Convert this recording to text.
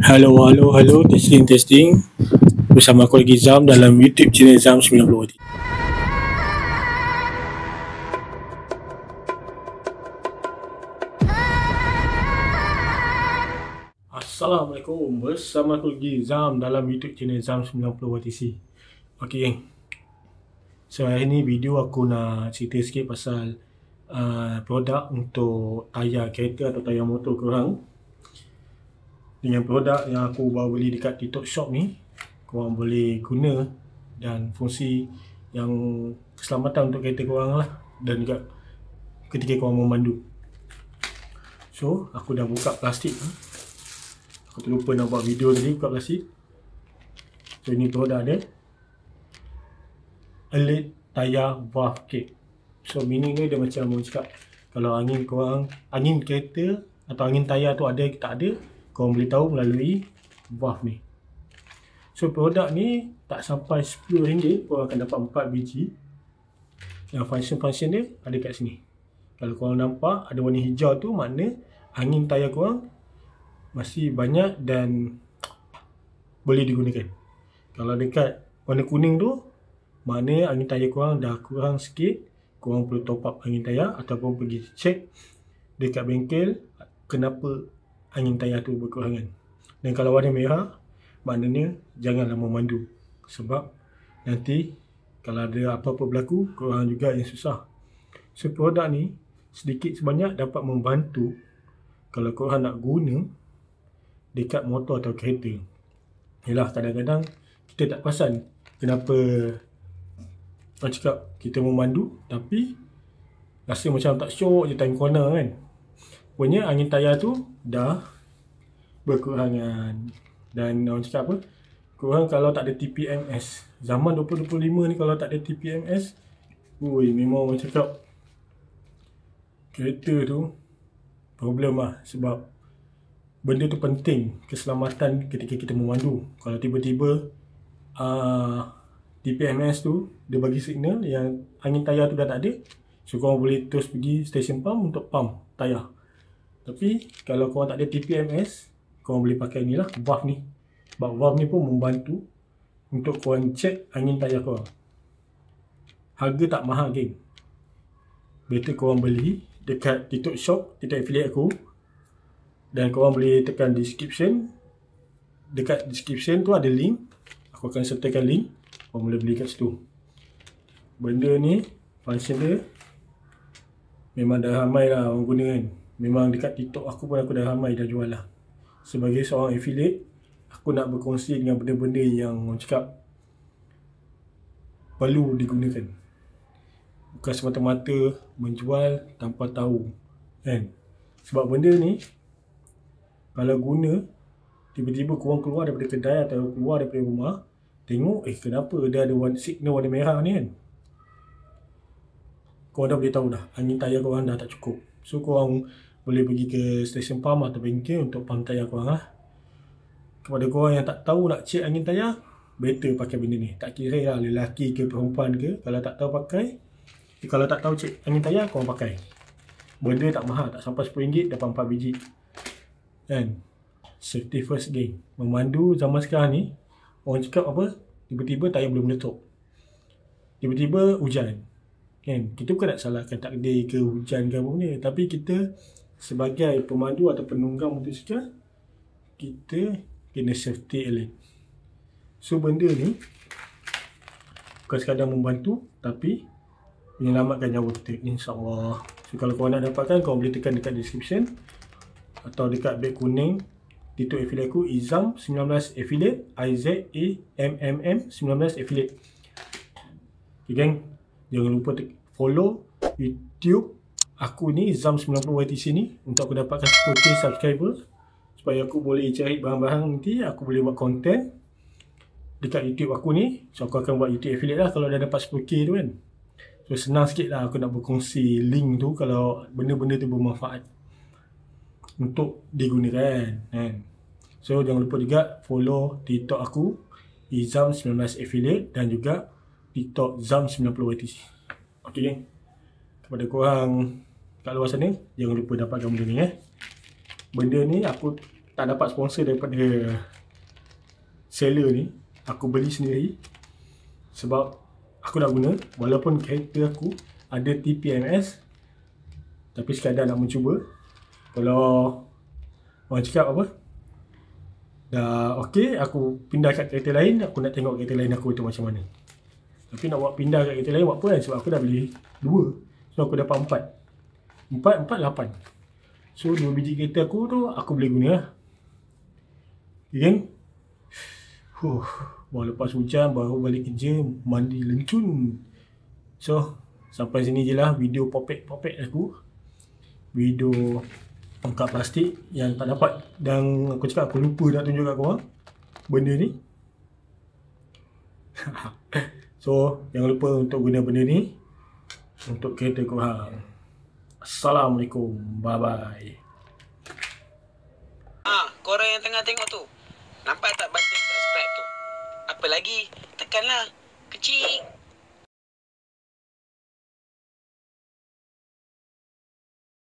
Halo, testing. Bersama aku lagi Zam dalam YouTube channel Zam 90. Assalamualaikum, bersama aku lagi Zam dalam YouTube channel Zam 90 WTC. Ok geng, so hari ni video aku nak cerita sikit pasal produk untuk tayar kereta atau tayar motor korang. Dengan produk yang aku baru beli dekat TikTok Shop ni, korang boleh guna dan fungsi yang keselamatan untuk kereta korang lah, dan juga ketika korang memandu. So aku dah buka plastik. Aku terlupa nak buat video tadi buka plastik. So ini produk dia, Elite Tayar Valve Kit. So meaning dia macam orang cakap, kalau angin kereta atau angin tayar tu ada ke tak ada, korang boleh tahu melalui valve ni. So produk ni tak sampai RM10, korang akan dapat 4 biji. Yang function dia ada kat sini. Kalau korang nampak ada warna hijau tu, makna angin tayar korang masih banyak dan boleh digunakan. Kalau dekat warna kuning tu, makna angin tayar korang dah kurang sikit, korang perlu top up angin tayar ataupun pergi check dekat bengkel kenapa angin tayar tu berkurangan. Dan kalau warna merah, maknanya janganlah memandu, sebab nanti kalau ada apa-apa berlaku, korang juga yang susah. So produk ni sedikit sebanyak dapat membantu kalau korang nak guna dekat motor atau kereta. Yalah, kadang-kadang kita tak perasan kenapa orang cakap kita memandu tapi rasa macam tak syok je time corner kan. Punya angin tayar tu dah berkurangan. Dan orang cakap apa, korang kalau tak ada TPMS, zaman 2025 ni kalau tak ada TPMS, memang orang cakap kereta tu problem lah. Sebab benda tu penting, keselamatan ketika kita memandu. Kalau tiba-tiba TPMS tu dia bagi signal yang angin tayar tu dah tak ada, so korang boleh terus pergi stesen pump untuk pump tayar. Tapi kalau korang tak ada TPMS, korang boleh pakai ni lah, valve ni. Sebab valve ni pun membantu untuk korang check angin tayar korang. Harga tak mahal geng. Better korang beli dekat TikTok Shop, TikTok affiliate aku. Dan korang boleh tekan description. Dekat description tu ada link, aku akan sertakan link, korang boleh beli kat situ. Benda ni, function dia memang dah ramai lah orang guna kan. Memang dekat TikTok aku pun aku dah ramai dah jual lah. Sebagai seorang affiliate, aku nak berkongsi dengan benda-benda yang orang cakap perlu digunakan. Bukan semata-mata menjual tanpa tahu kan. Sebab benda ni kalau guna, tiba-tiba korang keluar daripada kedai atau keluar daripada rumah, tengok kenapa dia ada signal warna merah ni kan. Korang dah boleh tahu dah angin tayar korang dah tak cukup. So korang boleh pergi ke stesen pump atau bengkel untuk pump tayar korang lah. Kepada korang yang tak tahu nak check angin tayar, better pakai benda ni. Tak kira lah lelaki ke perempuan ke, kalau tak tahu pakai, kalau tak tahu check angin tayar, korang pakai. Benda tak mahal, tak sampai RM10, dapat 4 biji kan. Safety first geng. Memandu zaman sekarang ni, orang cakap apa, tiba-tiba tayar boleh meletup, tiba-tiba hujan kan. Kita bukan nak salahkan takdir ke hujan ke apa benda, tapi kita sebagai pemandu atau penunggang motosikal, kita kena safety alert. So benda ni bukan sekadar membantu, tapi menyelamatkan nyawa kita, insyaAllah. So kalau korang nak dapatkan, korang boleh tekan dekat description atau dekat beg kuning TikTok affiliate aku, Izam 19 affiliate, IZAMMM 19 affiliate. Okay gang, jangan lupa follow YouTube aku ni, Zam 90 YTC ni, untuk aku dapatkan 10k subscriber, supaya aku boleh cari bahan-bahan, nanti aku boleh buat konten dekat YouTube aku ni. So aku akan buat YouTube affiliate lah kalau dah dapat 10k tu kan. So senang sikit lah aku nak berkongsi link tu kalau benda-benda tu bermanfaat untuk digunakan kan. So jangan lupa juga follow TikTok aku, Izam 19 affiliate, dan juga TikTok Zam 90 YTC. Ok geng, kepada korang kat luar sana, jangan lupa dapatkan benda ni Benda ni aku tak dapat sponsor daripada seller ni. Aku beli sendiri sebab aku nak guna. Walaupun kereta aku ada TPMS, tapi sekadar nak mencuba. Kalau orang cakap apa, dah okey, aku pindah kat kereta lain, aku nak tengok kereta lain aku tu macam mana. Tapi nak buat pindah kat kereta lain buat apa kan, sebab aku dah beli 2. So aku dapat 4, 8. So 2 biji kereta aku tu aku boleh guna lah. Okay, baru lepas hujan, baru balik kerja, mandi lencun. So sampai sini je lah video popek-popek aku. Video tongkat plastik yang tak dapat, dan aku cakap aku lupa nak tunjuk kat korang benda ni. So jangan lupa untuk guna benda ni untuk kereta korang. Assalamualaikum, bye bye. Korang yang tengah tengok tu, nampak tak button subscribe tu? Apa lagi? Tekanlah. Kecil.